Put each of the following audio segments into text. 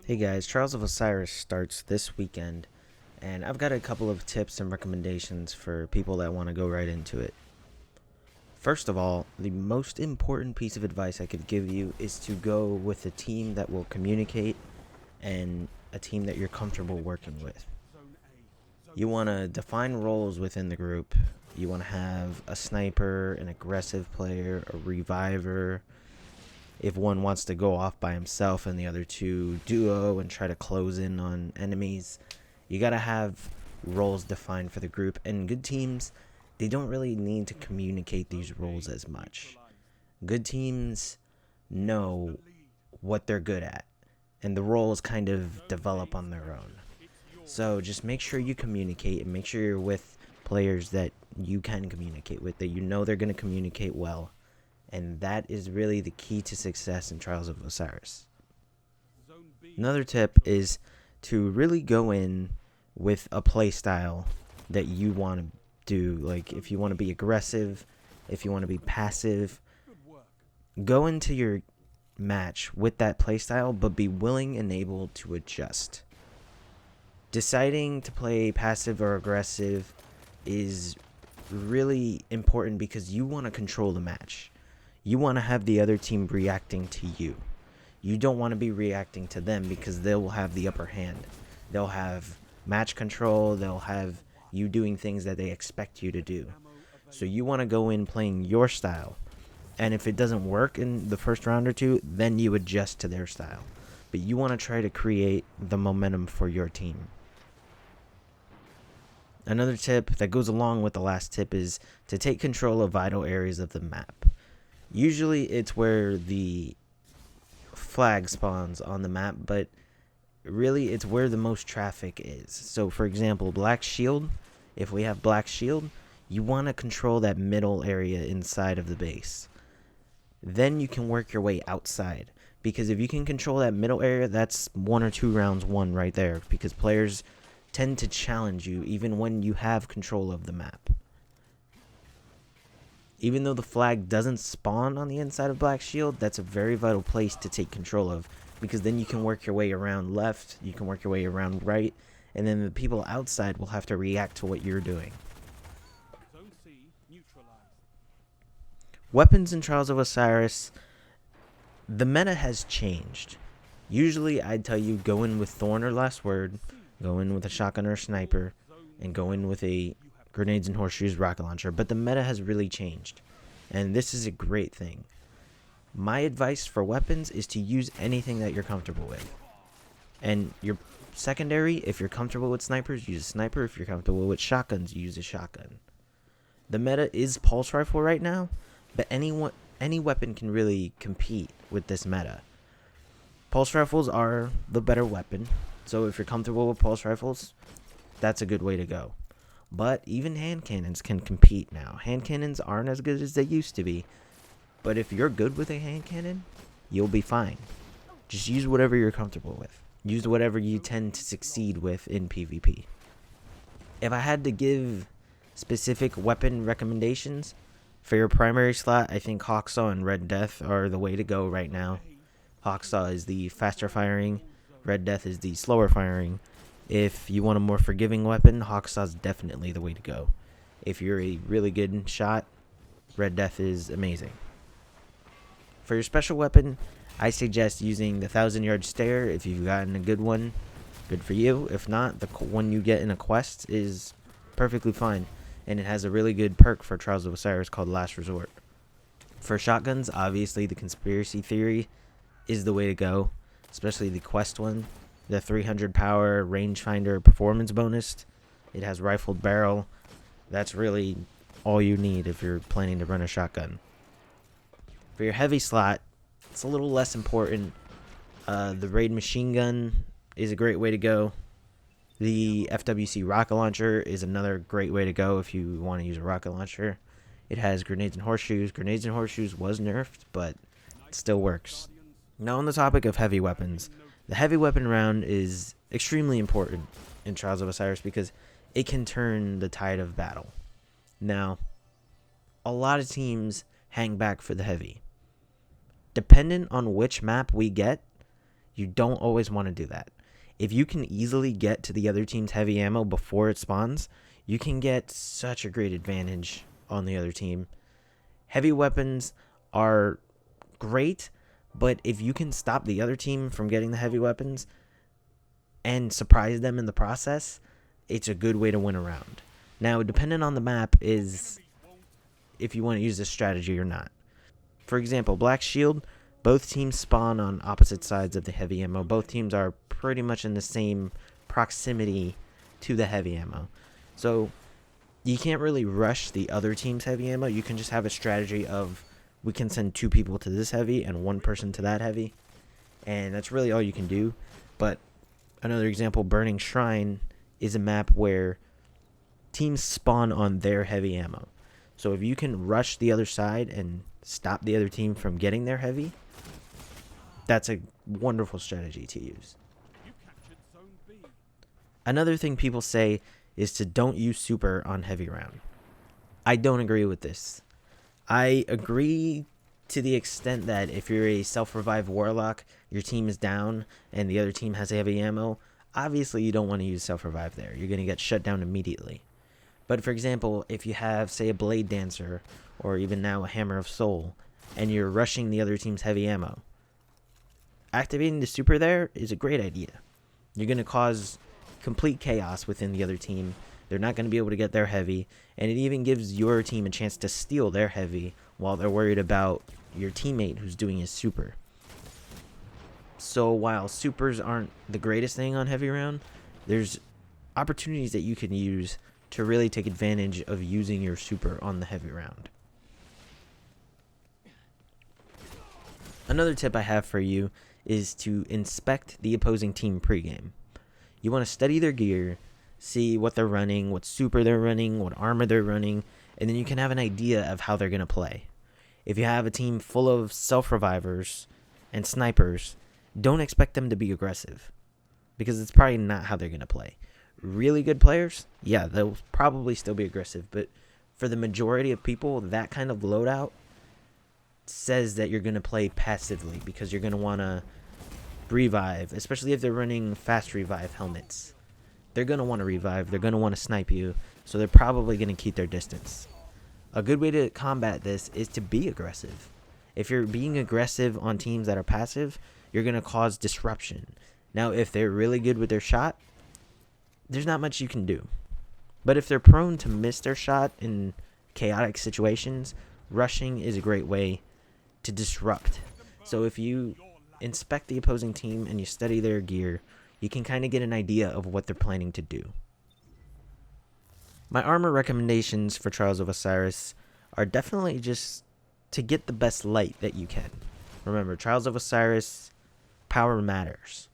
Hey guys, Trials of Osiris starts this weekend, and I've got a couple of tips and recommendations for people that want to go right into it. First of all, the most important piece of advice I could give you is to go with a team that will communicate and a team that you're comfortable working with. You want to define roles within the group. You want to have a sniper, an aggressive player, a reviver. If one wants to go off by himself and the other two duo and try to close in on enemies, you got to have roles defined for the group. And good teams, they don't really need to communicate these roles as much. Good teams know what they're good at, and the roles kind of develop on their own. So just make sure you communicate and make sure you're with players that you can communicate with, that you know they're going to communicate well. And that is really the key to success in Trials of Osiris. Another tip is to really go in with a play style that you want to do. Like if you want to be aggressive, if you want to be passive, go into your match with that play style, but be willing and able to adjust. Deciding to play passive or aggressive is really important because you want to control the match. You want to have the other team reacting to you. You don't want to be reacting to them because they will have the upper hand. They'll have match control. They'll have you doing things that they expect you to do. So you want to go in playing your style. And if it doesn't work in the first round or two, then you adjust to their style. But you want to try to create the momentum for your team. Another tip that goes along with the last tip is to take control of vital areas of the map. Usually it's where the flag spawns on the map, but really it's where the most traffic is. So for example, Black Shield, if we have Black Shield, you want to control that middle area inside of the base. Then you can work your way outside, because if you can control that middle area, that's 1 or 2 rounds won right there, because players tend to challenge you even when you have control of the map. Even though the flag doesn't spawn on the inside of Black Shield, that's a very vital place to take control of, because then you can work your way around left, you can work your way around right, and then the people outside will have to react to what you're doing. Weapons in Trials of Osiris, the meta has changed. Usually I'd tell you go in with Thorn or Last Word, go in with a shotgun or a sniper, and go in with a grenades and horseshoes rocket launcher, but the meta has really changed, and this is a great thing. My advice for weapons is to use anything that you're comfortable with. And your secondary, if you're comfortable with snipers, use a sniper. If you're comfortable with shotguns, use a shotgun. The meta is pulse rifle right now, but any weapon can really compete with this meta. Pulse rifles are the better weapon, so if you're comfortable with pulse rifles, that's a good way to go. But even hand cannons can compete now. Hand cannons aren't as good as they used to be, but if you're good with a hand cannon, you'll be fine. Just use whatever you're comfortable with. Use whatever you tend to succeed with in PvP. If I had to give specific weapon recommendations, for your primary slot, I think Hawksaw and Red Death are the way to go right now. Hawksaw is the faster firing, Red Death is the slower firing. If you want a more forgiving weapon, Hawksaw is definitely the way to go. If you're a really good shot, Red Death is amazing. For your special weapon, I suggest using the 1,000-yard stare. If you've gotten a good one, good for you. If not, the one you get in a quest is perfectly fine, and it has a really good perk for Trials of Osiris called Last Resort. For shotguns, obviously the Conspiracy Theory is the way to go, especially the quest one. The 300 power rangefinder performance bonus. It has rifled barrel. That's really all you need if you're planning to run a shotgun. For your heavy slot, it's a little less important. The raid machine gun is a great way to go. The FWC rocket launcher is another great way to go if you want to use a rocket launcher. It has grenades and horseshoes. Grenades and horseshoes was nerfed, but it still works. Now on the topic of heavy weapons, the heavy weapon round is extremely important in Trials of Osiris because it can turn the tide of battle. Now, a lot of teams hang back for the heavy. Dependent on which map we get, You don't always want to do that. If you can easily get to the other team's heavy ammo before it spawns, you can get such a great advantage on the other team. Heavy weapons are great, but if you can stop the other team from getting the heavy weapons and surprise them in the process, it's a good way to win a round. Now, depending on the map is if you want to use this strategy or not. For example, Black Shield, both teams spawn on opposite sides of the heavy ammo. Both teams are pretty much in the same proximity to the heavy ammo. So you can't really rush the other team's heavy ammo. You can just have a strategy of we can send 2 people to this heavy and 1 person to that heavy. And that's really all you can do. But another example, Burning Shrine is a map where teams spawn on their heavy ammo. So if you can rush the other side and stop the other team from getting their heavy, that's a wonderful strategy to use. Another thing people say is to don't use super on heavy round. I don't agree with this. I agree to the extent that if you're a self-revive warlock, your team is down and the other team has heavy ammo, obviously you don't want to use self-revive there. You're going to get shut down immediately. But for example, if you have, say, a Blade Dancer, or even now a Hammer of Soul, and you're rushing the other team's heavy ammo, activating the super there is a great idea. You're going to cause complete chaos within the other team. They're not going to be able to get their heavy, and it even gives your team a chance to steal their heavy while they're worried about your teammate who's doing his super. So while supers aren't the greatest thing on heavy round, there's opportunities that you can use to really take advantage of using your super on the heavy round. Another tip I have for you is to inspect the opposing team pregame. You want to study their gear, see what they're running, what super they're running, what armor they're running, and then you can have an idea of how they're going to play. If you have a team full of self-revivers and snipers, don't expect them to be aggressive, because it's probably not how they're going to play. Really good players, yeah, they'll probably still be aggressive, but for the majority of people, that kind of loadout says that you're going to play passively, because you're going to want to revive, especially if they're running fast revive helmets. They're going to want to revive, they're going to want to snipe you, so they're probably going to keep their distance. A good way to combat this is to be aggressive. If you're being aggressive on teams that are passive, you're going to cause disruption. Now, if they're really good with their shot, there's not much you can do. But if they're prone to miss their shot in chaotic situations, rushing is a great way to disrupt. So if you inspect the opposing team and you study their gear, you can kind of get an idea of what they're planning to do. My armor recommendations for Trials of Osiris are definitely just to get the best light that you can. Remember, Trials of Osiris, power matters.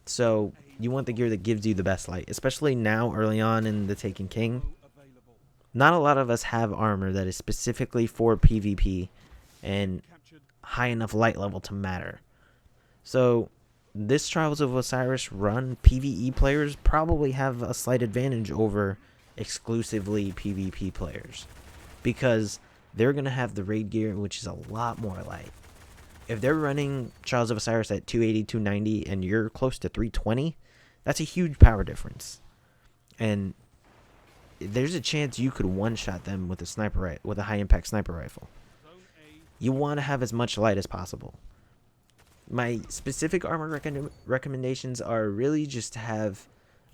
So you want the gear that gives you the best light, especially now early on in the Taken King. Not a lot of us have armor that is specifically for PvP and high enough light level to matter. So this Trials of Osiris run, PvE players probably have a slight advantage over exclusively PvP players, because they're going to have the raid gear, which is a lot more light. If they're running Trials of Osiris at 280, 290, and you're close to 320, that's a huge power difference. And there's a chance you could one-shot them with a high-impact sniper rifle. You want to have as much light as possible. My specific armor recommendations are really just to have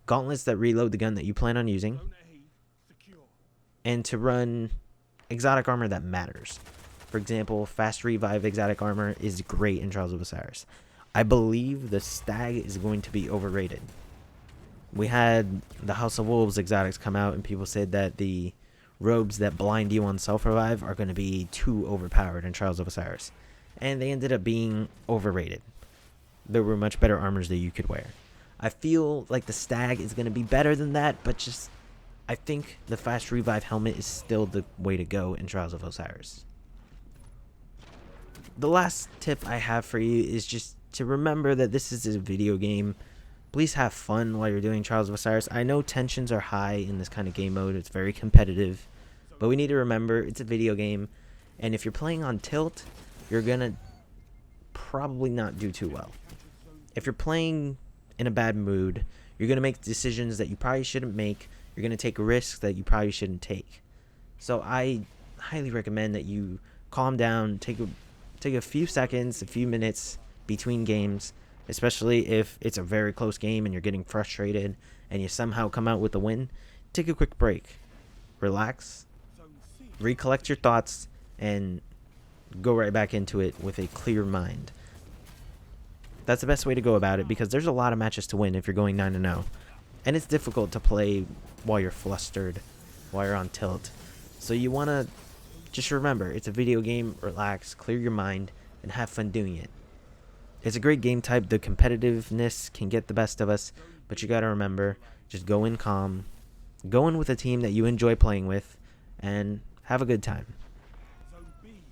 gauntlets that reload the gun that you plan on using, and to run exotic armor that matters. For example, fast revive exotic armor is great in Trials of Osiris. I believe the Stag is going to be overrated. We had the House of Wolves exotics come out, and people said that the robes that blind you on self-revive are going to be too overpowered in Trials of Osiris. And they ended up being overrated. There were much better armors that you could wear. I feel like the Stag is going to be better than that, but I think the fast revive helmet is still the way to go in Trials of Osiris. The last tip I have for you is just to remember that this is a video game. Please have fun while you're doing Trials of Osiris. I know tensions are high in this kind of game mode. It's very competitive. But we need to remember it's a video game. And if you're playing on tilt, you're going to probably not do too well. if you're playing in a bad mood, you're going to make decisions that you probably shouldn't make. You're going to take risks that you probably shouldn't take. So I highly recommend that you calm down, take a few seconds, a few minutes between games, especially if it's a very close game and you're getting frustrated and you somehow come out with a win. Take a quick break, relax, recollect your thoughts, and go right back into it with a clear mind. That's the best way to go about it, because there's a lot of matches to win if you're going 9-0. And it's difficult to play while you're flustered, while you're on tilt. So you want to just remember, it's a video game, relax, clear your mind, and have fun doing it. It's a great game type. The competitiveness can get the best of us, but you got to remember, just go in calm, go in with a team that you enjoy playing with, and have a good time.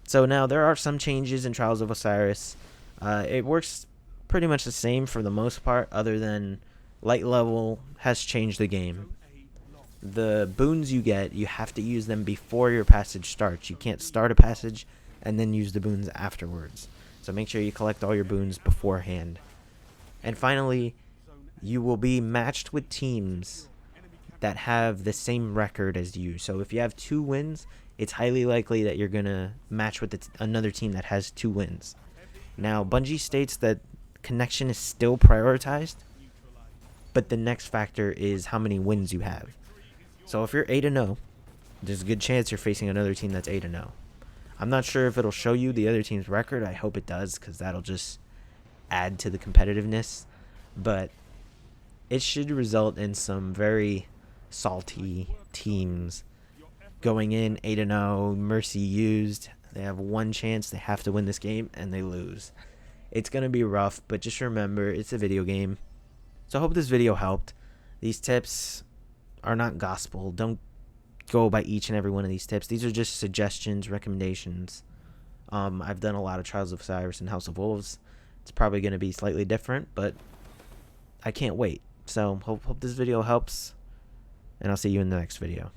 So now there are some changes in Trials of Osiris. It works pretty much the same for the most part, other than light level has changed the game. The boons you get, you have to use them before your passage starts. You can't start a passage and then use the boons afterwards. So make sure you collect all your boons beforehand. And finally, you will be matched with teams that have the same record as you. So if you have 2 wins, it's highly likely that you're going to match with another team that has 2 wins. Now, Bungie states that connection is still prioritized, but the next factor is how many wins you have. So if you're 8-0, there's a good chance you're facing another team that's 8-0. I'm not sure if it'll show you the other team's record. I hope it does, because that'll just add to the competitiveness. But it should result in some very salty teams going in 8-0, mercy used. They have one chance, they have to win this game, and they lose. It's going to be rough, but just remember, it's a video game. So I hope this video helped. These tips are not gospel. Don't go by each and every one of these tips. These are just suggestions, recommendations. I've done a lot of Trials of Osiris and House of Wolves. It's probably going to be slightly different, but I can't wait. So hope this video helps, and I'll see you in the next video.